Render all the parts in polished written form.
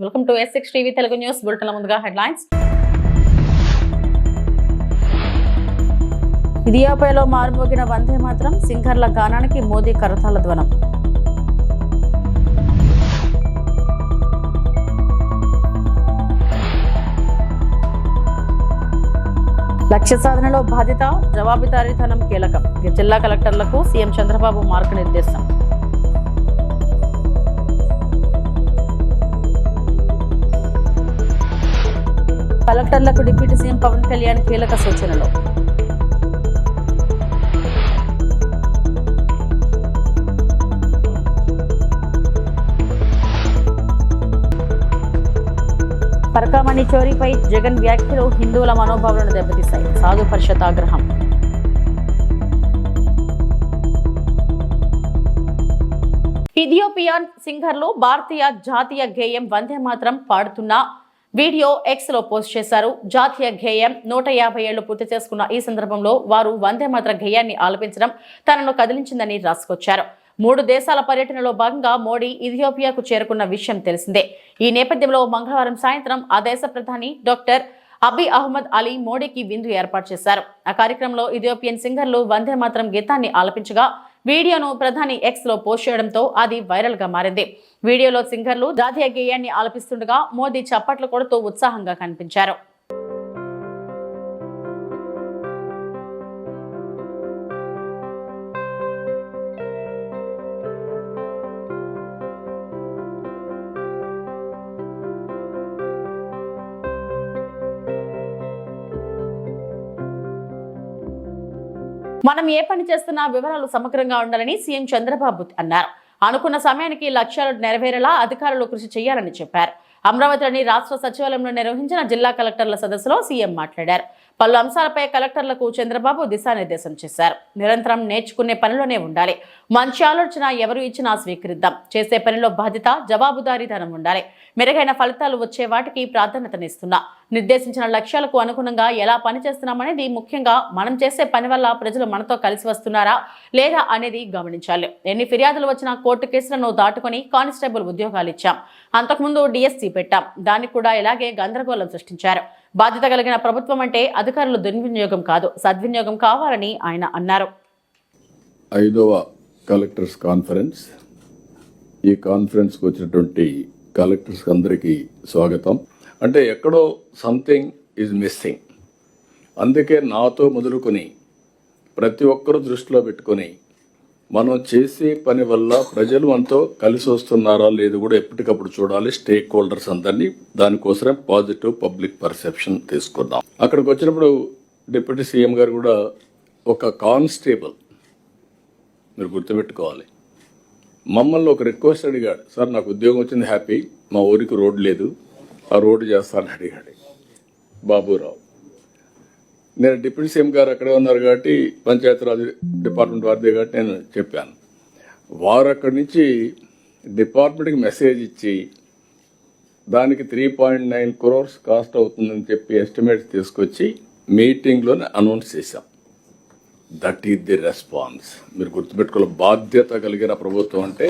Welcome to S6 TV Telugu news bulletin. ముందుగా headlines. ఇథియోపియాలో మారుమోగిన Vande Mataram, సింగర్ల గానానికి Modi కరతాళ ధ్వనం. లక్ష్య సాధనలో బాధ్యత, జవాబుదారీతనం కీలకం. జిల్లా కలెక్టర్లకు సీఎం చంద్రబాబు మార్గనిర్దేశం. కలెక్టర్లకు డిప్యూటీ సీఎం పవన్ కళ్యాణ్ కీలక సూచనలు. పరకామణి చోరీపై జగన్ వ్యాఖ్యలు హిందువుల మనోభావాలను దెబ్బతీశాయి. సాధు పరిషత్ ఆగ్రహం. ఇథియోపియన్ సింగర్లు భారతీయ జాతీయ గేయం వందే మాతరం పాడుతున్న వీడియో ఎక్స్ లో పోస్ట్ చేశారు. జాతీయ గేయం 150 ఏళ్లు పూర్తి చేసుకున్న ఈ సందర్భంలో వారు వందే మాతర గేయాన్ని ఆలపించడం తనను కదిలించిందని రాసుకొచ్చారు. 3 దేశాల పర్యటనలో భాగంగా మోడీ ఇథియోపియాకు చేరుకున్న విషయం తెలిసిందే. ఈ నేపథ్యంలో మంగళవారం సాయంత్రం ఆ దేశ ప్రధాని డాక్టర్ అబీ అహ్మద్ అలీ మోడీకి విందు ఏర్పాటు చేశారు. ఆ కార్యక్రమంలో ఇథియోపియన్ సింగర్లు వందే మాతరం గీతాన్ని ఆలపించగా వీడియోను ప్రధాని ఎక్స్ లో పోస్ట్ చేయడంతో అది వైరల్ గా మారింది. వీడియోలో సింగర్లు జాతీయ గేయాన్ని ఆలపిస్తుండగా మోదీ చప్పట్లు కొడుతూ ఉత్సాహంగా కనిపించారు. మనం ఏ పని చేస్తున్నా వివరాలు సమగ్రంగా ఉండాలని సీఎం చంద్రబాబు అన్నారు. అనుకున్న సమయానికి లక్ష్యాలు నెరవేరేలా అధికారులు కృషి చేయాలని చెప్పారు. అమరావతిలోని రాష్ట్ర సచివాలయంలో నిర్వహించిన జిల్లా కలెక్టర్ల సదస్సులో సీఎం మాట్లాడారు. పలు అంశాలపై కలెక్టర్లకు చంద్రబాబు దిశానిర్దేశం చేశారు. నిరంతరం నేర్చుకునే పనిలోనే ఉండాలి. మంచి ఆలోచన ఎవరు ఇచ్చినా స్వీకరిద్దాం. చేసే పనిలో బాధ్యత, జవాబుదారీతనం ఉండాలి. మెరుగైన ఫలితాలు వచ్చే వాటికి ప్రాధాన్యతనిస్తున్నా. నిర్దేశించిన లక్ష్యాలకు అనుగుణంగా ఎలా పనిచేస్తున్నామనేది ముఖ్యంగా మనం చేసే పని వల్ల ప్రజలు మనతో కలిసి వస్తున్నారా లేదా అనేది గమనించాలి. ఎన్ని ఫిర్యాదులు వచ్చినా కోర్టు కేసులను దాటుకొని కానిస్టేబుల్ ఉద్యోగాలు ఇచ్చాం. అంతకుముందు డిఎస్సీ పెట్టాం. దాన్ని కూడా ఇలాగే గందరగోళం సృష్టించారు. బాధ్యత కలిగిన ప్రభుత్వం అంటే అధికారులు దుర్వినియోగం కాదు, సద్వినియోగం కావాలని ఆయన అన్నారు. 5వ కలెక్టర్స్ కాన్ఫరెన్స్. ఈ కాన్ఫరెన్స్కి వచ్చినటువంటి కలెక్టర్స్ అందరికీ స్వాగతం. అంటే ఎక్కడో సంథింగ్ ఈజ్ మిస్సింగ్. అందుకే నాతో మొదలుకొని ప్రతి ఒక్కరూ దృష్టిలో పెట్టుకొని మనం చేసే పని వల్ల ప్రజలు మనతో కలిసి వస్తున్నారా లేదు కూడా ఎప్పటికప్పుడు చూడాలి. స్టేక్ హోల్డర్స్ అందరినీ దానికోసమే పాజిటివ్ పబ్లిక్ పర్సెప్షన్ తీసుకుందాం. అక్కడికి వచ్చినప్పుడు డిప్యూటీ సీఎం గారు కూడా ఒక కానిస్టేబుల్, మీరు గుర్తుపెట్టుకోవాలి, మమ్మల్ని ఒక రిక్వెస్ట్ అడిగాడు. సార్ నాకు ఉద్యోగం వచ్చింది, హ్యాపీ, మా ఊరికి రోడ్డు లేదు, ఆ రోడ్డు చేస్తానని అడిగాడు బాబురావు. నేను డిప్యూటీ సీఎం గారు అక్కడే ఉన్నారు కాబట్టి పంచాయతీరాజ్ డిపార్ట్మెంట్ వారిదే కాబట్టి నేను చెప్పాను. వారు అక్కడి నుంచి డిపార్ట్మెంట్కి మెసేజ్ ఇచ్చి దానికి 3.9 crores కాస్ట్ అవుతుందని చెప్పి ఎస్టిమేట్స్ తీసుకొచ్చి మీటింగ్లోనే అనౌన్స్ చేశాం. That is the response. మీరు గుర్తుపెట్టుకోవాలి, బాధ్యత కలిగిన ప్రభుత్వం అంటే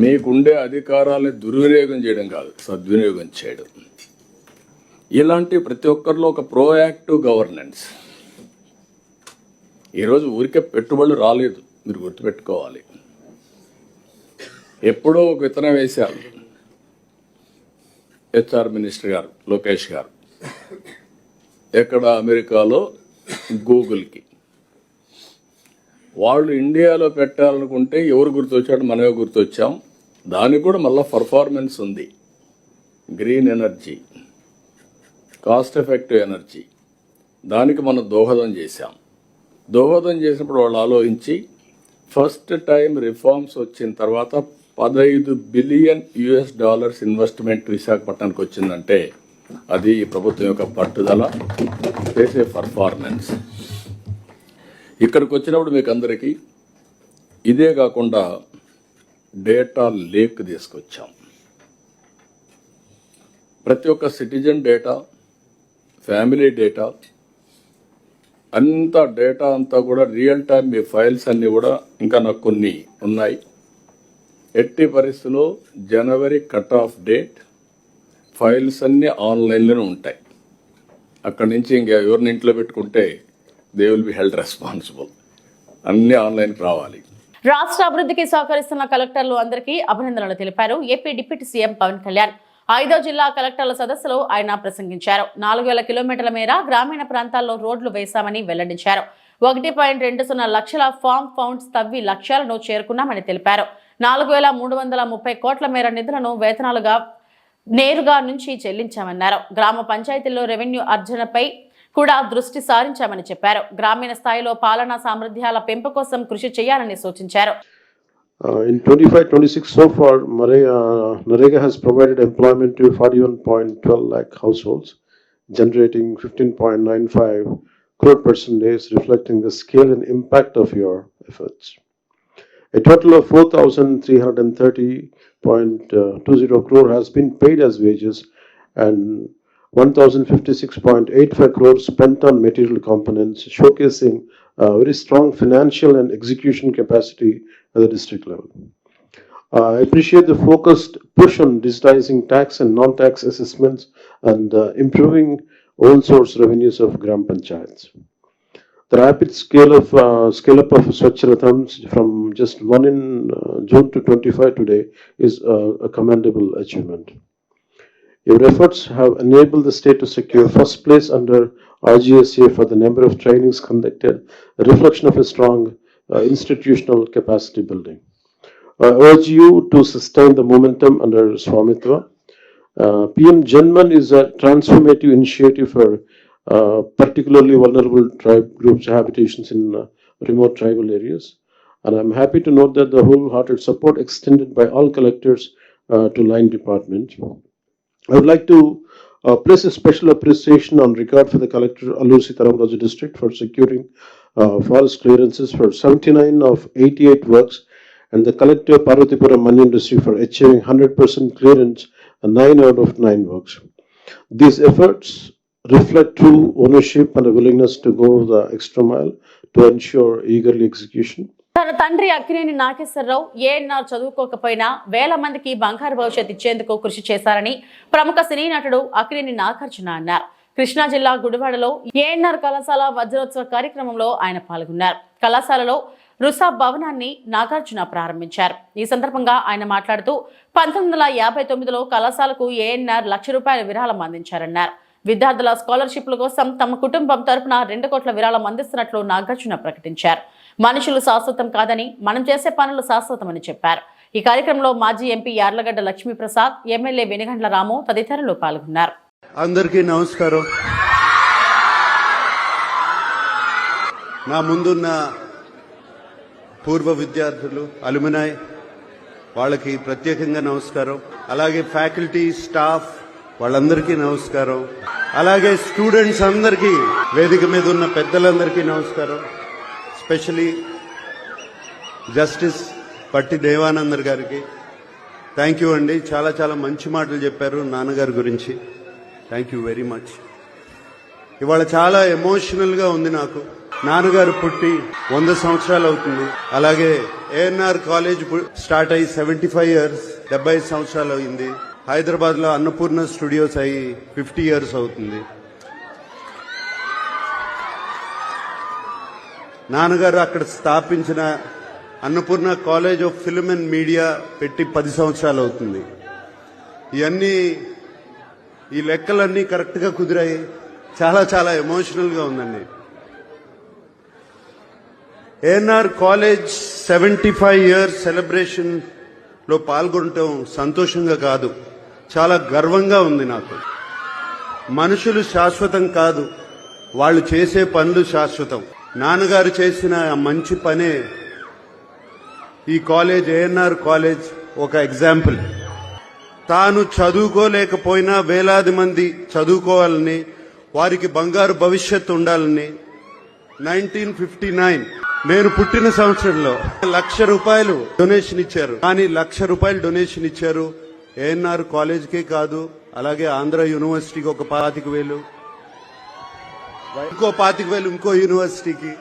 మీకుండే అధికారాలని దుర్వినియోగం చేయడం కాదు, సద్వినియోగం చేయడం. ఇలాంటి ప్రతి ఒక్కరిలో ఒక ప్రోయాక్టివ్ గవర్నెన్స్. ఈరోజు ఊరికే పెట్టుబడులు రాలేదు, మీరు గుర్తుపెట్టుకోవాలి. ఎప్పుడో ఒక విత్తనం వేశారు హెచ్ఆర్ మినిస్టర్ గారు లోకేష్ గారు, ఎక్కడ అమెరికాలో గూగుల్కి. వాళ్ళు ఇండియాలో పెట్టాలనుకుంటే ఎవరు గుర్తొచ్చాడు, మనమే గుర్తొచ్చాం. దానికి కూడా మళ్ళీ పర్ఫార్మెన్స్ ఉంది. Green energy, cost effective energy, దానికి మనం దోహదం చేశాం. దోహదం చేసినప్పుడు వాళ్ళు ఆలోచించి ఫస్ట్ టైం రిఫార్మ్స్ వచ్చిన తర్వాత $15 బిలియన్ ఇన్వెస్ట్మెంట్ విశాఖపట్నానికి వచ్చిందంటే అది ఈ ప్రభుత్వం యొక్క పట్టుదల, చేసే పర్ఫార్మెన్స్. ఇక్కడికి వచ్చినప్పుడు మీకు అందరికీ ఇదే కాకుండా డేటా లేక్ తీసుకొచ్చాం. ప్రతి ఒక్క సిటిజన్ డేటా, ఫ్యామిలీ డేటా, అంతా డేటా అంతా కూడా రియల్ టైం మీ ఫైల్స్ అన్నీ కూడా ఇంకా నాకు కొన్ని ఉన్నాయి. ఎట్టి పరిస్థితుల్లో జనవరి కట్ ఆఫ్ డేట్, ఫైల్స్ అన్నీ ఆన్లైన్లోనే ఉంటాయి. అక్కడి నుంచి ఇంకా ఎవరిని ఇంట్లో పెట్టుకుంటే they will be held responsible. అన్నీ ఆన్లైన్కి రావాలి. రాష్ట్ర అభివృద్ధికి సహకరిస్తున్న కలెక్టర్లు అందరికీ అభినందనలు తెలిపారు AP deputy CM Pawan Kalyan. 5వ జిల్లా కలెక్టర్ల సదస్సులో ఆయన ప్రసంగించారు. 4000 కిలోమీటర్ల మేర గ్రామీణ ప్రాంతాల్లో రోడ్లు వేశామని వెల్లడించారు. 1.20 లక్షల ఫామ్ ఫౌండ్స్ తవ్వి లక్ష్యాలను చేరుకున్నామని తెలిపారు. 4330 కోట్ల మేర నిధులను వేతనాలుగా నేరుగా నుంచి చెల్లించామన్నారు. గ్రామ పంచాయతీల్లో రెవెన్యూ అర్జనపై కూడా దృష్టి సారించామని చెప్పారు. గ్రామీణ స్థాయిలో పాలనా సామర్థ్యాల పెంపు కోసం కృషి చేయాలని సూచించారు. In 25-26 so far, NREGA has provided employment to 41.12 lakh households, generating 15.95 crore person days, reflecting the scale and impact of your efforts. A total of 4,330.20 crore has been paid as wages and 1,056.85 crore spent on material components, showcasing very strong financial and execution capacity at the district level. I appreciate the focused push on digitizing tax and non-tax assessments and improving own source revenues of Gram Panchayats. The rapid scale-up of Swachh Rathams from just one in June to 25 today is a commendable achievement. Your efforts have enabled the state to secure first place under RGSA for the number of trainings conducted, a reflection of a strong institutional capacity building. I urge you to sustain the momentum under Swamitva. PM Janman is a transformative initiative for particularly vulnerable tribe groups habitations in remote tribal areas. And I'm happy to note that the wholehearted support extended by all collectors to line department. I would like to place a special appreciation on record for the collector Allur Sitaramraju district for securing forest clearances for 79 of 88 works, and the collector Parvatipuram Manyam district for achieving 100% clearance and 9 out of 9 works. These efforts reflect true ownership and a willingness to go the extra mile to ensure eagerly execution. తన తండ్రి అక్కినేని నాగేశ్వరరావు ఏఎన్ఆర్ చదువుకోకపోయినా వేల మందికి బంగారు భవిష్యత్ ఇచ్చేందుకు కృషి చేశారని ప్రముఖ సినీ నటుడు అక్కినేని నాగార్జున అన్నారు. కృష్ణా జిల్లా గుడివాడలో ఏఎన్ఆర్ కళాశాల వజ్రోత్సవ కార్యక్రమంలో ఆయన పాల్గొన్నారు. కళాశాలలో రుసా భవనాన్ని నాగార్జున ప్రారంభించారు. ఈ సందర్భంగా ఆయన మాట్లాడుతూ 1959లో కళాశాలకు ఏఎన్ఆర్ ₹1,00,000 విరాళం అందించారన్నారు. విద్యార్థుల స్కాలర్షిప్ల కోసం తమ కుటుంబం తరపున 2 కోట్ల విరాళం అందిస్తున్నట్లు నాగార్జున ప్రకటించారు. మనుషులు శాశ్వతం కాదని మనం చేసే పనులు శాశ్వతమని చెప్పారు. ఈ కార్యక్రమంలో మాజీ ఎంపీ యార్లగడ్డ లక్ష్మీప్రసాద్, ఎమ్మెల్యే వెనిగండ్ల రాము తదితరులు పాల్గొన్నారు. అందరికీ నమస్కారం. నా ముందున్న పూర్వ విద్యార్థులు, అలుమినాయ్, వాళ్ళకి ప్రత్యేకంగా నమస్కారం. అలాగే ఫ్యాకల్టీ, స్టాఫ్ వాళ్ళందరికీ నమస్కారం. అలాగే స్టూడెంట్స్ అందరికీ, వేదిక మీద ఉన్న పెద్దలందరికీ నమస్కారం. స్పెషలీ జస్టిస్ పట్టి దేవానందర్ గారికి థ్యాంక్ యూ అండి. చాలా చాలా మంచి మాటలు చెప్పారు నాన్నగారి గురించి. Thank you very much. ఇవాళ చాలా ఎమోషనల్గా ఉంది నాకు. నాన్నగారు పుట్టి 100 సంవత్సరాలు అవుతుంది. అలాగే ఏఎన్ఆర్ కాలేజ్ స్టార్ట్ అయ్యి 75 ఇయర్స్, 70 సంవత్సరాలు అయింది. హైదరాబాద్లో అన్నపూర్ణ స్టూడియోస్ అయ్యి 50 ఇయర్స్ అవుతుంది. నాన్నగారు అక్కడ స్థాపించిన Annapurna college of film and media పెట్టి 10 సంవత్సరాలు అవుతుంది. ఇవన్నీ, ఈ లెక్కలన్నీ కరెక్ట్గా కుదిరాయి. చాలా చాలా ఎమోషనల్గా ఉందండి. ఏఎన్ఆర్ కాలేజ్ 75 ఇయర్స్ సెలబ్రేషన్లో పాల్గొనటం సంతోషంగా కాదు, చాలా గర్వంగా ఉంది నాకు. మనుషులు శాశ్వతం కాదు, వాళ్ళు చేసే పనులు శాశ్వతం. నాన్నగారు చేసిన మంచి పనే ఈ కాలేజ్, ఏఎన్ఆర్ కాలేజ్ ఒక ఎగ్జాంపుల్. తాను చదువుకోలేకపోయినా వేలాది మంది చదువుకోవాలని, వారికి బంగారు భవిష్యత్తు ఉండాలని 1959 నేను పుట్టిన సంవత్సరంలో ₹1,00,000 డొనేషన్ ఇచ్చారు. కానీ ₹1,00,000 డొనేషన్ ఇచ్చారు ఏఎన్ఆర్ కాలేజ్కే కాదు, అలాగే ఆంధ్ర యూనివర్సిటీకి ఒక 25,000, ఇంకో 25,000 ఇంకో యూనివర్సిటీకి.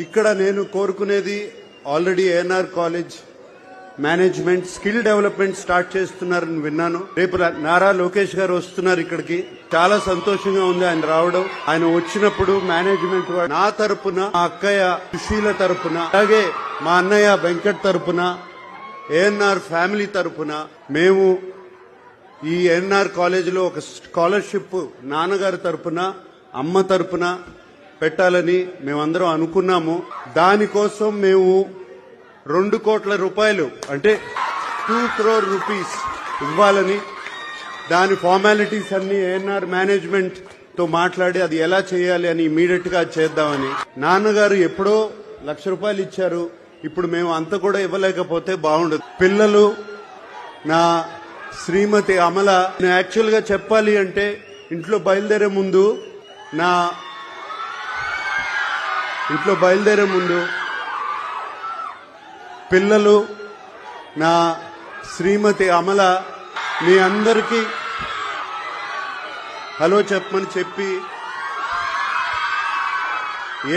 ఇక్కడ నేను కోరుకునేది already ANR college management skill development start చేస్తున్నారని విన్నాను. రేపు నారా లోకేష్ గారు వస్తున్నారు ఇక్కడికి. చాలా సంతోషంగా ఉంది ఆయన రావడం. ఆయన వచ్చినప్పుడు మేనేజ్మెంట్ నా తరపున, మా అక్కయ్య సుశీల తరపున, అలాగే మా అన్నయ్య వెంకట్ తరపున, ఏఎన్ఆర్ ఫ్యామిలీ తరపున మేము ఈ ఏఎన్ఆర్ కాలేజీలో ఒక స్కాలర్షిప్ నాన్నగారి తరపున, అమ్మ తరపున పెట్టాలని మేమందరం అనుకున్నాము. దానికోసం మేము 2 కోట్ల రూపాయలు అంటే 2 crore rupees ఇవ్వాలని, దాని ఫార్మాలిటీస్ అన్ని ఏఎన్ఆర్ మేనేజ్మెంట్ తో మాట్లాడి అది ఎలా చేయాలి అని ఇమీడియట్ గా చేద్దామని. నాన్నగారు ఎప్పుడో ₹1,00,000 ఇచ్చారు. ఇప్పుడు మేము అంత కూడా ఇవ్వలేకపోతే బాగుండదు. పిల్లలు, నా శ్రీమతి అమల, యాక్చువల్ గా చెప్పాలి అంటే ఇంట్లో బయలుదేరే ముందు పిల్లలు, నా శ్రీమతి అమల మీ అందరికీ హలో చెప్పమని చెప్పి,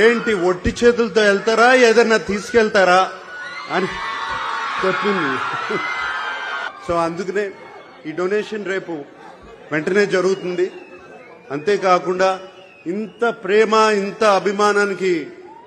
ఏంటి ఒట్టి చేతులతో వెళ్తారా ఏదన్నా తీసుకెళ్తారా అని చెప్పింది. సో అందుకనే ఈ డొనేషన్ రేపు వెంటనే జరుగుతుంది. అంతేకాకుండా ఇంత ప్రేమ, ఇంత అభిమానానికి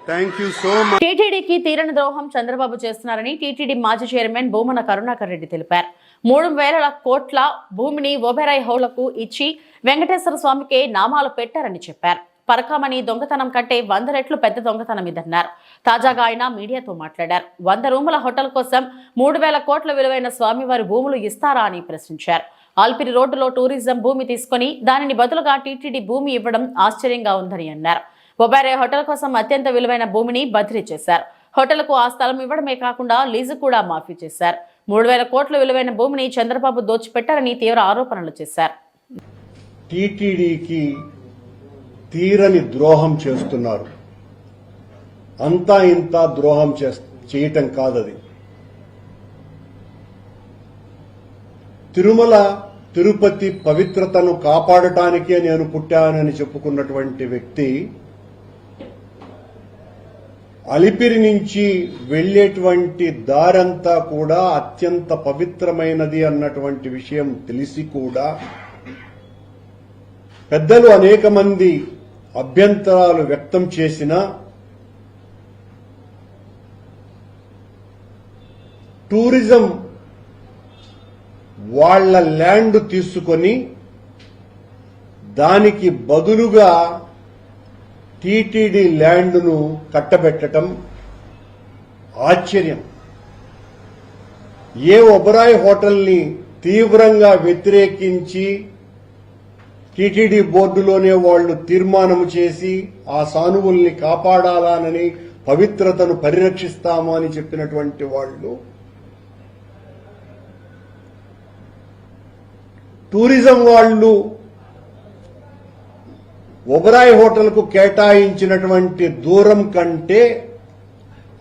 థ్యాంక్ యూ సో మచ్. టీటీడీకి తీరని ద్రోహం చంద్రబాబు చేస్తున్నారని టీటీడీ మాజీ చైర్మన్ భూమన కరుణాకర్ రెడ్డి తెలిపారు. 3,000 కోట్ల భూమిని ఓబెరాయ్ హౌలకు ఇచ్చి వెంకటేశ్వర స్వామికే నామాలు పెట్టారని చెప్పారు. పరకామణి దొంగతనం కంటే 100 రెట్లు పెద్ద దొంగతనం ఇదన్నారు. తాజాగా ఆయన మీడియాతో మాట్లాడారు. 100 రూముల హోటల్ కోసం 3,000 కోట్ల విలువైన స్వామివారి భూములు ఇస్తారా అని ప్రశ్నించారు. ఆల్పిరి రోడ్డులో టూరిజం భూమి తీసుకుని దానిని బదులుగా టీటీడీ భూమి ఇవ్వడం ఆశ్చర్యంగా ఉందని అన్నారు. ఒబెరాయ్ హోటల్ కోసం అత్యంత విలువైన భూమిని బదిలీ చేశారు. హోటల్కు ఆ స్థలం ఇవ్వడమే కాకుండా లీజు కూడా మాఫీ చేశారు. 3,000 కోట్ల విలువైన భూమిని చంద్రబాబు దోచిపెట్టారని తీవ్ర ఆరోపణలు చేశారు. టీటీడీకి తీరని ద్రోహం చేస్తున్నారు. అంతా ఇంత ద్రోహం చేయటం కాదది. తిరుమల తిరుపతి పవిత్రతను కాపాడటానికే నేను పుట్టానని చెప్పుకున్నటువంటి వ్యక్తి అలిపిరి నుంచి వెళ్లేటువంటి దారంతా కూడా అత్యంత పవిత్రమైనది అన్నటువంటి విషయం తెలిసి కూడా పెద్దలు అనేక మంది అభ్యంతరాలు వ్యక్తం చేసినా టూరిజం వాళ్ల ల్యాండ్ తీసుకొని దానికి బదులుగా టీటీడీ ల్యాండ్ను కట్టబెట్టడం ఆశ్చర్యం. ఏ ఒబెరాయ్ హోటల్ని తీవ్రంగా వ్యతిరేకించి టీటీడీ బోర్డులోనే వాళ్లు తీర్మానం చేసి ఆ సానువుల్ని కాపాడాలని, పవిత్రతను పరిరక్షిస్తాము అని చెప్పినటువంటి వాళ్లు టూరిజం వాళ్లు ఒబెరాయ్ హోటల్కు కేటాయించినటువంటి దూరం కంటే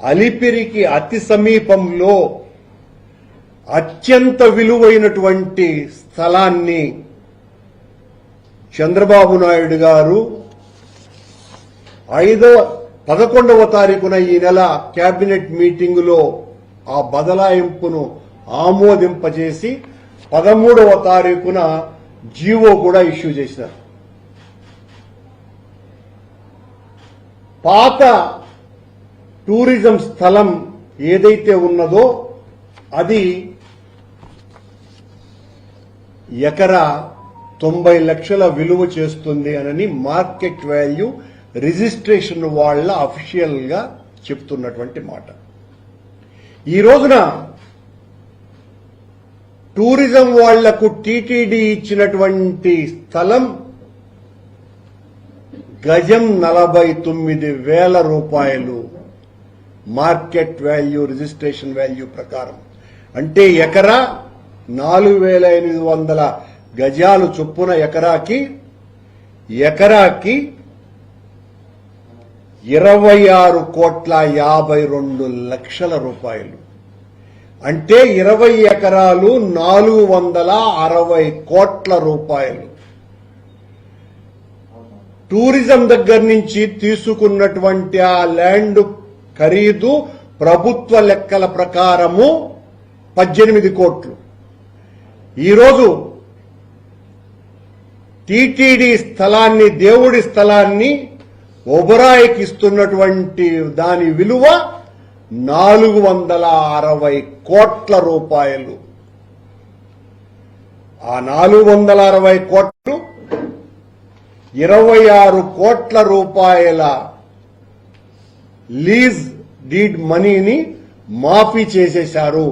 అలిపిరికి అతి సమీపంలో అత్యంత విలువైనటువంటి స్థలాన్ని చంద్రబాబు నాయుడు గారు 11వ తారీఖున ఈ నెల కేబినెట్ మీటింగులో ఆ బదలాయింపును ఆమోదింపజేసి 13వ తారీఖున జీవో కూడా ఇష్యూ చేశారు. పాత టూరిజం స్థలం ఏదైతే ఉన్నదో అది ఎకరా 90 లక్షల విలువ చేస్తుంది అని మార్కెట్ వాల్యూ రిజిస్ట్రేషన్ వాళ్ల అఫీషియల్ గా చెప్తున్నటువంటి మాట. ఈ రోజున టూరిజం వాళ్లకు టీటీడీ ఇచ్చినటువంటి స్థలం గజం 49,000 రూపాయలు మార్కెట్ వాల్యూ, రిజిస్ట్రేషన్ వాల్యూ ప్రకారం. అంటే ఎకరా 4,800 గజాలు చొప్పున ఎకరాకి 26,52 లక్షలు. అంటే 20 ఎకరాలు 460 కోట్ల రూపాయలు. టూరిజం దగ్గర నుంచి తీసుకున్నటువంటి ఆ ల్యాండ్ ఖరీదు ప్రభుత్వ లెక్కల ప్రకారము 18 కోట్లు. ఈరోజు టీటీడీ స్థలాన్ని, దేవుడి స్థలాన్ని ఒబరాయికి ఇస్తున్నటువంటి దాని విలువ 460 కోట్ల రూపాయలు. ఆ 460 కోట్లు 26 కోట్ల రూపాయల లీజ్ డీడ్ మనీని మాఫీ చేసేశారు.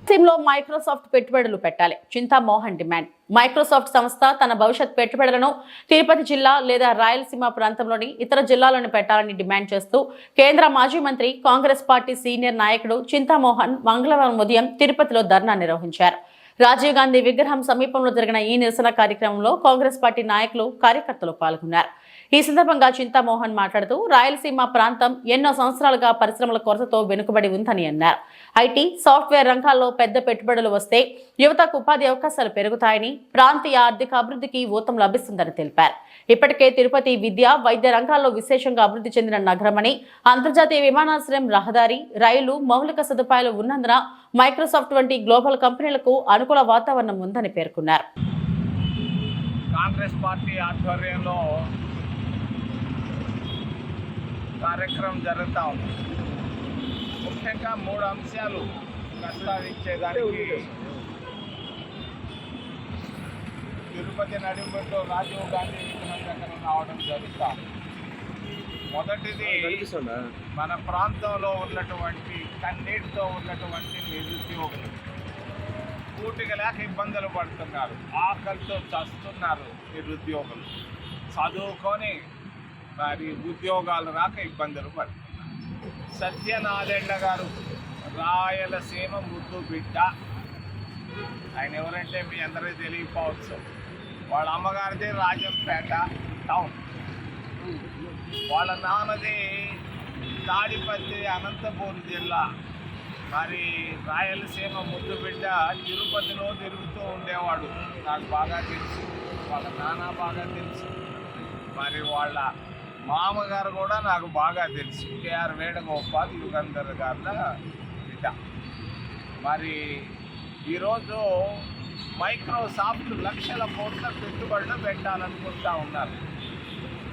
దేశంలో మైక్రోసాఫ్ట్ పెట్టుబడులు పెట్టాలి. చింతామోహన్ డిమాండ్. మైక్రోసాఫ్ట్ సంస్థ తన భవిష్యత్ పెట్టుబడులను తిరుపతి జిల్లా లేదా రాయలసీమ ప్రాంతంలోని ఇతర జిల్లాలను పెట్టాలని డిమాండ్ చేస్తూ కేంద్ర మాజీ మంత్రి, కాంగ్రెస్ పార్టీ సీనియర్ నాయకుడు చింతామోహన్ మంగళవారం ఉదయం తిరుపతిలో ధర్నా నిర్వహించారు. రాజీవ్ గాంధీ విగ్రహం సమీపంలో జరిగిన ఈ నిరసన కార్యక్రమంలో కాంగ్రెస్ పార్టీ నాయకులు, కార్యకర్తలు పాల్గొన్నారు. ఈ సందర్భంగా చింతామోహన్ మాట్లాడుతూ రాయలసీమ ప్రాంతం ఎన్నో సంవత్సరాలుగా పరిశ్రమల కొరతతో వెనుకబడి ఉందని అన్నారు. ఐటీ, సాఫ్ట్వేర్ రంగాల్లో పెద్ద పెట్టుబడులు వస్తే యువతకు ఉపాధి అవకాశాలు పెరుగుతాయని, ప్రాంతీయ ఆర్థిక అభివృద్ధికి ఊతం లభిస్తుందని తెలిపారు. ఇప్పటికే తిరుపతి విద్య, వైద్య రంగాల్లో విశేషంగా అభివృద్ధి చెందిన నగరమని, అంతర్జాతీయ విమానాశ్రయం, రహదారి, రైలు, మౌలిక సదుపాయాలు ఉన్నందున మైక్రోసాఫ్ట్ వంటి గ్లోబల్ కంపెనీలకు అనుకూల వాతావరణం ఉందని పేర్కొన్నారు. కాంగ్రెస్ పార్టీ ఆధ్వర్యంలో కార్యక్రమం జరుగుతూ ఉంది. ముఖ్యంగా 3 అంశాలు ప్రస్తావించేదానికి తిరుపతి నడిబొడ్డు రాజీవ్ గాంధీ విగ్రహం దగ్గర రావడం జరుగుతాం. మొదటిది, మన ప్రాంతంలో ఉన్నటువంటి కన్నీటితో ఉన్నటువంటి నిరుద్యోగులు పూటిక లేక ఇబ్బందులు పడుతున్నారు, ఆకలితో చస్తున్నారు. నిరుద్యోగులు చదువుకొని మరి ఉద్యోగాలు రాక ఇబ్బందులు పడుతున్నారు. సత్యనారాయణ గారు రాయలసీమ ముద్దు బిడ్డ. ఆయన ఎవరంటే మీ అందరికీ తెలియకపోవచ్చు. వాళ్ళ అమ్మగారిది రాజంపేట టౌన్, వాళ్ళ నాన్నది తాడిపల్లి, అనంతపూర్ జిల్లా. మరి రాయలసీమ ముద్దు బిడ్డ. తిరుపతిలో తిరుగుతూ ఉండేవాడు, నాకు బాగా తెలుసు. వాళ్ళ నాన్న బాగా తెలుసు. మరి వాళ్ళ మామగారు కూడా నాకు బాగా తెలుసు. కేఆర్ వేణుగోపాల్, యుగంధర్ గారి బిడ్డ. మరి ఈరోజు మైక్రోసాఫ్ట్ లక్షల కోట్ల పెట్టుబడులు పెట్టాలనుకుంటా ఉన్నారు.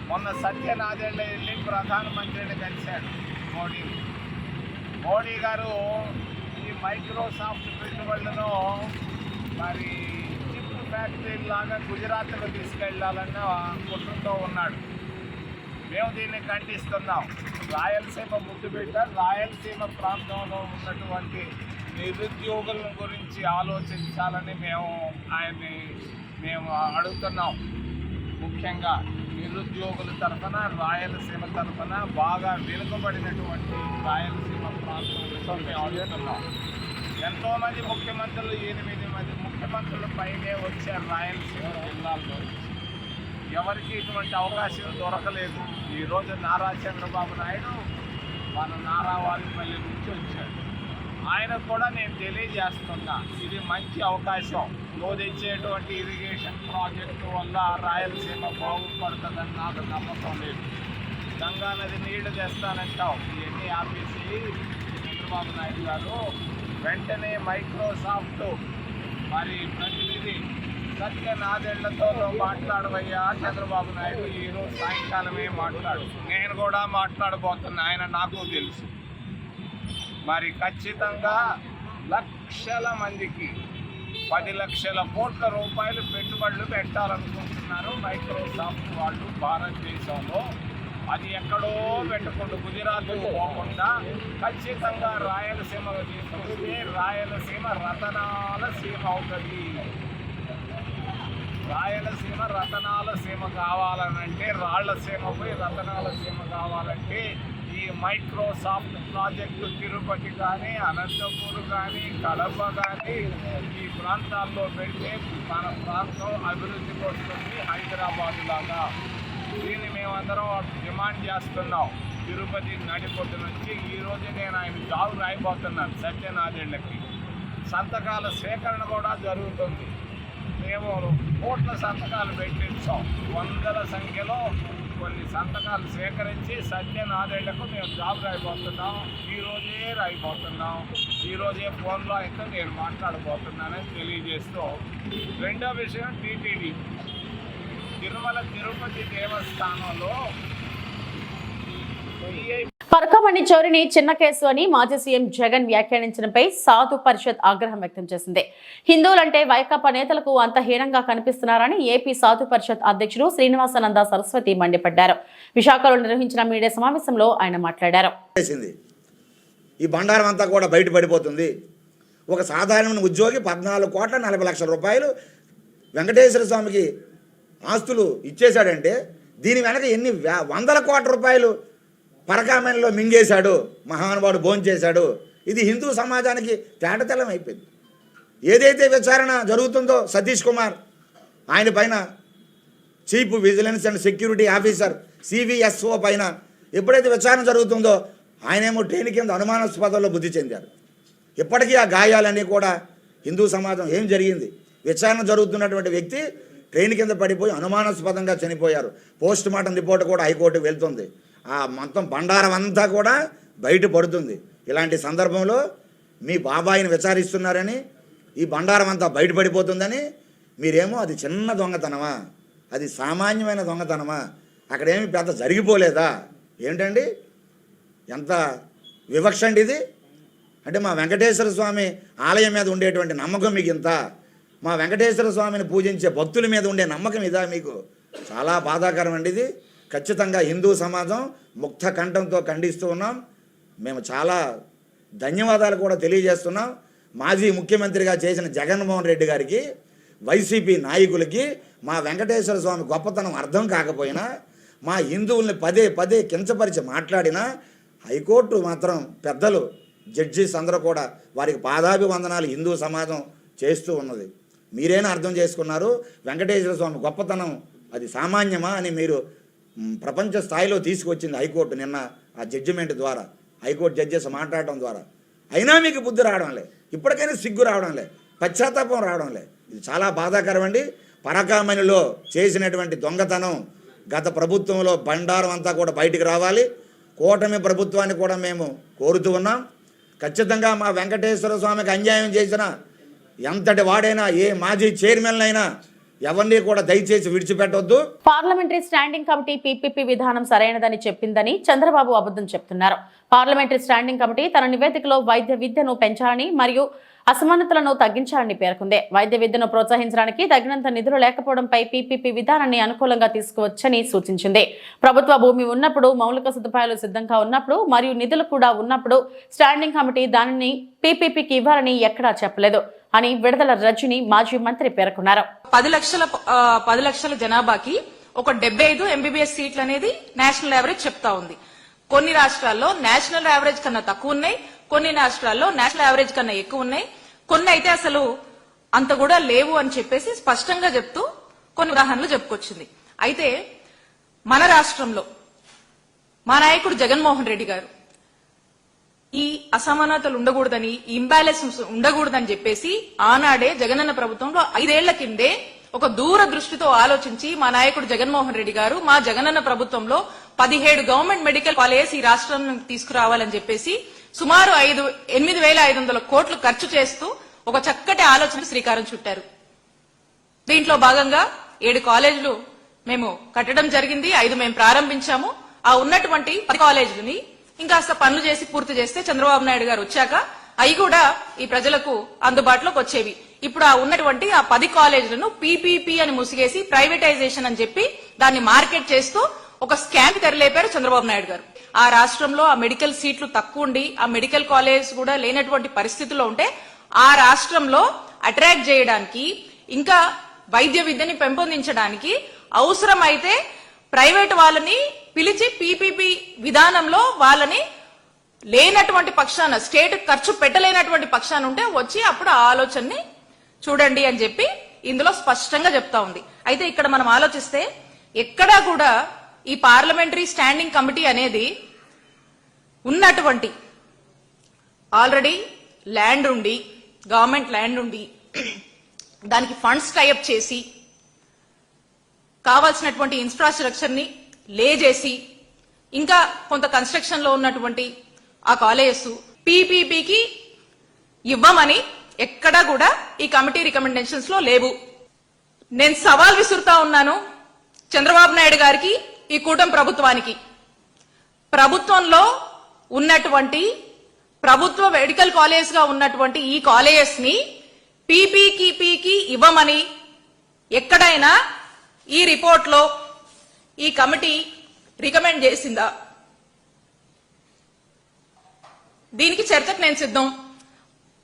మొన్న సత్యనారాయణ వెళ్ళి ప్రధానమంత్రిని కలిశాడు మోడీ గారు. ఈ మైక్రోసాఫ్ట్ పెట్టుబడులను మరి చిప్ ఫ్యాక్టరీ లాగా గుజరాత్కు తీసుకెళ్లాలన్న కుట్రతో ఉన్నాడు. మేము దీన్ని ఖండిస్తున్నాం. రాయలసీమ ముద్దుబిడ్డ, రాయలసీమ ప్రాంతంలో ఉన్నటువంటి నిరుద్యోగుల గురించి ఆలోచించాలని మేము అడుగుతున్నాం. ముఖ్యంగా నిరుద్యోగుల తరఫున, రాయలసీమ తరఫున బాగా వెనుకబడినటువంటి రాయలసీమ ప్రాంతం మేము అడుగుతున్నాం. ఎంతోమంది ముఖ్యమంత్రులు, 8 మంది ముఖ్యమంత్రులు పైనే వచ్చారు రాయలసీమ జిల్లాల్లో. ఎవరికి ఇటువంటి అవకాశం దొరకలేదు. ఈరోజు నారా చంద్రబాబు నాయుడు మన నారావారిపల్లి నుంచి వచ్చాడు. ఆయనకు కూడా నేను తెలియజేస్తున్నా, ఇది మంచి అవకాశం. నువ్వు తెచ్చేటువంటి ఇరిగేషన్ ప్రాజెక్టు వల్ల రాయలసీమ బాగుపడుతుందని నాకు నమ్మకం లేదు. గంగా నది నీళ్లు తెస్తానంటావు, ఇవన్నీ ఆపేసి చంద్రబాబు నాయుడు గారు వెంటనే మైక్రోసాఫ్ట్ మరి ప్రతినిధి సత్యనారాయణతో మాట్లాడవయ్యా చంద్రబాబు నాయుడు. ఈరోజు సాయంకాలమే మాట్లాడు. నేను కూడా మాట్లాడబోతున్నా, ఆయన నాకు తెలుసు. మరి ఖచ్చితంగా లక్షల మందికి 10 లక్షల కోట్ల రూపాయలు పెట్టుబడులు పెట్టాలనుకుంటున్నారు మైక్రోసాఫ్ట్ వాళ్ళు భారతదేశంలో. అది ఎక్కడో పెట్టకుండా, గుజరాత్ పోకుండా ఖచ్చితంగా రాయలసీమలో తీసుకొస్తే రాయలసీమ రతనాల సీమ అవుతుంది. రాయలసీమ రతనాల సీమ కావాలనంటే, రాళ్లసీమ పోయి రతనాల సీమ కావాలంటే ఈ మైక్రోసాఫ్ట్ ప్రాజెక్టు తిరుపతి కానీ, అనంతపూర్ కానీ, కడప కానీ ఈ ప్రాంతాల్లో పెడితే మన ప్రాంతం అభివృద్ధికి వస్తుంది, హైదరాబాద్ లాగా. దీన్ని మేమందరం డిమాండ్ చేస్తున్నాం. తిరుపతి నడిపొట్టు నుంచి ఈరోజు నేను ఆయన జాబ్ రాయిపోతున్నాను. సత్యనారాయణకి సంతకాల సేకరణ కూడా జరుగుతుంది. మేము కోట్ల సంతకాలు పెట్టించాం. 100ల సంఖ్యలో కొన్ని సంతకాలు సేకరించి 4 మేము జాబ్ రాయిపోతున్నాం. ఈరోజే ఫోన్లో అయితే నేను మాట్లాడబోతున్నానని తెలియజేస్తూ, రెండో విషయం టీటీడీ తిరుపతి దేవస్థానంలో పరకమణి చోరిని చిన్న కేసు అని మాజీ సీఎం జగన్ వ్యాఖ్యానించడంపై సాధు పరిషత్ ఆగ్రహం వ్యక్తం చేసింది. హిందువులంటే వైకాపా నేతలకు అంత హీనంగా కనిపిస్తున్నారని ఏపీ సాధు పరిషత్ అధ్యక్షుడు శ్రీనివాసానంద సరస్వతి మండిపడ్డారు. విశాఖలో నిర్వహించిన మీడియా సమావేశంలో ఆయన మాట్లాడారు. ఈ బండారం అంతా కూడా బయటపడిపోతుంది. ఒక సాధారణ ఉద్యోగి 14,40,00,000 రూపాయలు వెంకటేశ్వర స్వామికి ఆస్తులు ఇచ్చేశాడంటే దీని వెనక ఎన్ని వందల కోట్ల రూపాయలు పరకామణిలో మింగేశాడు, మహానుభావుడు భోంచేశాడు. ఇది హిందూ సమాజానికి తేటతెల్లం అయిపోయింది. ఏదైతే విచారణ జరుగుతుందో సతీష్ కుమార్ ఆయన పైన chief vigilance and security officer CVSO పైన ఎప్పుడైతే విచారణ జరుగుతుందో ఆయనేమో ట్రైన్ కింద అనుమానాస్పదంలో బుద్ధి చెందారు. ఇప్పటికీ ఆ గాయాలన్నీ కూడా హిందూ సమాజం ఏం జరిగింది, విచారణ జరుగుతున్నటువంటి వ్యక్తి ట్రైన్ కింద పడిపోయి అనుమానాస్పదంగా చనిపోయారు. పోస్ట్ మార్టం రిపోర్ట్ కూడా హైకోర్టుకు వెళ్తుంది. ఆ మొత్తం బండారం అంతా కూడా బయటపడుతుంది. ఇలాంటి సందర్భంలో మీ బాబాయిని విచారిస్తున్నారని ఈ బండారం అంతా బయటపడిపోతుందని మీరేమో అది చిన్న దొంగతనమా, అది సామాన్యమైన దొంగతనమా, అక్కడేమి పెద్ద జరిగిపోలేదా ఏంటండి? ఎంత వివక్ష అండి ఇది. అంటే మా వెంకటేశ్వర స్వామి ఆలయం మీద ఉండేటువంటి నమ్మకం మీకు ఇంత, మా వెంకటేశ్వర స్వామిని పూజించే భక్తుల మీద ఉండే నమ్మకం ఇదా మీకు? చాలా బాధాకరం అండి ఇది. ఖచ్చితంగా హిందూ సమాజం ముక్త కంఠంతో ఖండిస్తూ ఉన్నాం. మేము చాలా ధన్యవాదాలు కూడా తెలియజేస్తున్నాం. మాజీ ముఖ్యమంత్రిగా చేసిన జగన్మోహన్ రెడ్డి గారికి, వైసీపీ నాయకులకి మా వెంకటేశ్వర స్వామి గొప్పతనం అర్థం కాకపోయినా, మా హిందువుల్ని పదే పదే కించపరిచి మాట్లాడినా హైకోర్టు మాత్రం పెద్దలు జడ్జీస్ అందరూ కూడా వారికి పాదాభివందనాలు హిందూ సమాజం చేస్తూ ఉన్నది. మీరైనా అర్థం చేసుకున్నారు వెంకటేశ్వర స్వామి గొప్పతనం అది సామాన్యమా అని మీరు ప్రపంచ స్థాయిలో తీసుకొచ్చింది హైకోర్టు నిన్న ఆ జడ్జిమెంట్ ద్వారా, హైకోర్టు జడ్జెస్ మాట్లాడటం ద్వారా. అయినా మీకు బుద్ధి రావడంలే, ఇప్పటికైనా సిగ్గు రావడంలే, పశ్చాత్తాపం రావడంలే. ఇది చాలా బాధాకరం అండి. పరకామణిలో చేసినటువంటి దొంగతనం గత ప్రభుత్వంలో బండారం అంతా కూడా బయటికి రావాలి. కూటమి ప్రభుత్వాన్ని కూడా మేము కోరుతూ ఉన్నాం. ఖచ్చితంగా మా వెంకటేశ్వర స్వామికి అన్యాయం చేసిన ఎంతటి వాడైనా, ఏ మాజీ చైర్మన్ అయినా ఎవరిని కూడా దయచేసి విడిచిపెట్టొద్దు. పార్లమెంటరీ స్టాండింగ్ కమిటీ PPP విధానం సరైనదని చెప్పిందని చంద్రబాబు అబద్ధం చెప్తున్నారు. పార్లమెంటరీ స్టాండింగ్ కమిటీ తన నివేదికలో వైద్య విద్యను పెంచాలని మరియు అసమానతలను తగ్గించాలని పేర్కొంది. వైద్య విద్యను ప్రోత్సహించడానికి తగినంత నిధులు లేకపోవడంపై PPP విధానాన్ని అనుకూలంగా తీసుకువచ్చని సూచించింది. ప్రభుత్వ భూమి ఉన్నప్పుడు, మౌలిక సదుపాయాలు సిద్ధంగా ఉన్నప్పుడు మరియు నిధులు కూడా ఉన్నప్పుడు స్టాండింగ్ కమిటీ దానిని PPPకి ఇవ్వాలని ఎక్కడా చెప్పలేదు అని విడుదల రజని మాజీ మంత్రి పేర్కొన్నారు. 10 లక్షల జనాభాకి ఒక 75 MBBS సీట్లు అనేది నేషనల్ యావరేజ్ చెప్తా ఉంది. కొన్ని రాష్ట్రాల్లో నేషనల్ యావరేజ్ కన్నా తక్కువ ఉన్నాయి, కొన్ని రాష్ట్రాల్లో నేషనల్ యావరేజ్ కన్నా ఎక్కువ ఉన్నాయి, కొన్ని అయితే అసలు అంత కూడా లేవు అని చెప్పేసి స్పష్టంగా చెప్తూ కొన్ని ఉదాహరణలు చెప్పుకొచ్చింది. అయితే మన రాష్ట్రంలో మా నాయకుడు జగన్మోహన్ రెడ్డి గారు ఈ అసమానతలు ఉండకూడదని, ఇంబ్యాలెన్స్ ఉండకూడదని చెప్పేసి ఆనాడే జగనన్న ప్రభుత్వంలో 5 ఏళ్ల కిందే ఒక దూరదృష్టితో ఆలోచించి మా నాయకుడు జగన్మోహన్ రెడ్డి గారు మా జగనన్న ప్రభుత్వంలో 17 గవర్నమెంట్ మెడికల్ కాలేజ్ ఈ రాష్ట్రాన్ని తీసుకురావాలని చెప్పేసి సుమారు 8,500 కోట్లు ఖర్చు చేస్తూ ఒక చక్కటి ఆలోచన శ్రీకారం చుట్టారు. దీంట్లో భాగంగా 7 కాలేజీలు మేము కట్టడం జరిగింది, 5 మేము ప్రారంభించాము. ఆ ఉన్నటువంటి 10 కాలేజీలని ఇంకాస్త పనులు చేసి పూర్తి చేస్తే చంద్రబాబు నాయుడు గారు వచ్చాక అవి కూడా ఈ ప్రజలకు అందుబాటులోకి వచ్చేవి. ఇప్పుడు ఆ ఉన్నటువంటి ఆ 10 కాలేజీలను PPP అని ముసిగేసి ప్రైవేటైజేషన్ అని చెప్పి దాన్ని మార్కెట్ చేస్తూ ఒక స్కామ్ తెరలేపారు చంద్రబాబు నాయుడు గారు. ఆ రాష్ట్రంలో ఆ మెడికల్ సీట్లు తక్కువ ఉండి, ఆ మెడికల్ కాలేజ్ కూడా లేనటువంటి పరిస్థితుల్లో ఉంటే ఆ రాష్ట్రంలో అట్రాక్ట్ చేయడానికి, ఇంకా వైద్య విద్యని పెంపొందించడానికి అవసరమైతే ప్రైవేట్ వాళ్ళని పిలిచి PPP విధానంలో వాళ్ళని లేనటువంటి పక్షాన, స్టేట్ ఖర్చు పెట్టలేనటువంటి పక్షాన ఉంటే వచ్చి అప్పుడు ఆ ఆలోచనని చూడండి అని చెప్పి ఇందులో స్పష్టంగా చెప్తా ఉంది. అయితే ఇక్కడ మనం ఆలోచిస్తే ఎక్కడా కూడా ఈ పార్లమెంటరీ స్టాండింగ్ కమిటీ అనేది ఉన్నటువంటి ఆల్రెడీ ల్యాండ్ ఉండి, గవర్నమెంట్ ల్యాండ్ ఉండి దానికి ఫండ్స్ టైఅప్ చేసి కావాల్సినటువంటి ఇన్ఫ్రాస్ట్రక్చర్ ని లేజేసి ఇంకా కొంత కన్స్ట్రక్షన్ లో ఉన్నటువంటి ఆ కాలేజెస్ పీపీపీకి ఇవ్వమని ఎక్కడా కూడా ఈ కమిటీ రికమెండేషన్స్ లో లేవు. నేను సవాల్ విసురుతా ఉన్నాను చంద్రబాబు నాయుడు గారికి, ఈ కూటమి ప్రభుత్వానికి. ప్రభుత్వంలో ఉన్నటువంటి ప్రభుత్వ మెడికల్ కాలేజ్ గా ఉన్నటువంటి ఈ కాలేజెస్ ని పీపీకి ఇవ్వమని ఎక్కడైనా ఈ రిపోర్ట్ లో ఈ కమిటీ రికమెండ్ చేసిందా? దీనికి చర్చకు నేను సిద్ధం,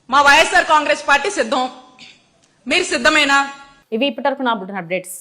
మా వైఎస్ఆర్ కాంగ్రెస్ పార్టీ సిద్ధం. మీరు సిద్ధమేనా? ఇవి ఇప్పటివరకు నా బులెటిన్ అప్డేట్స్.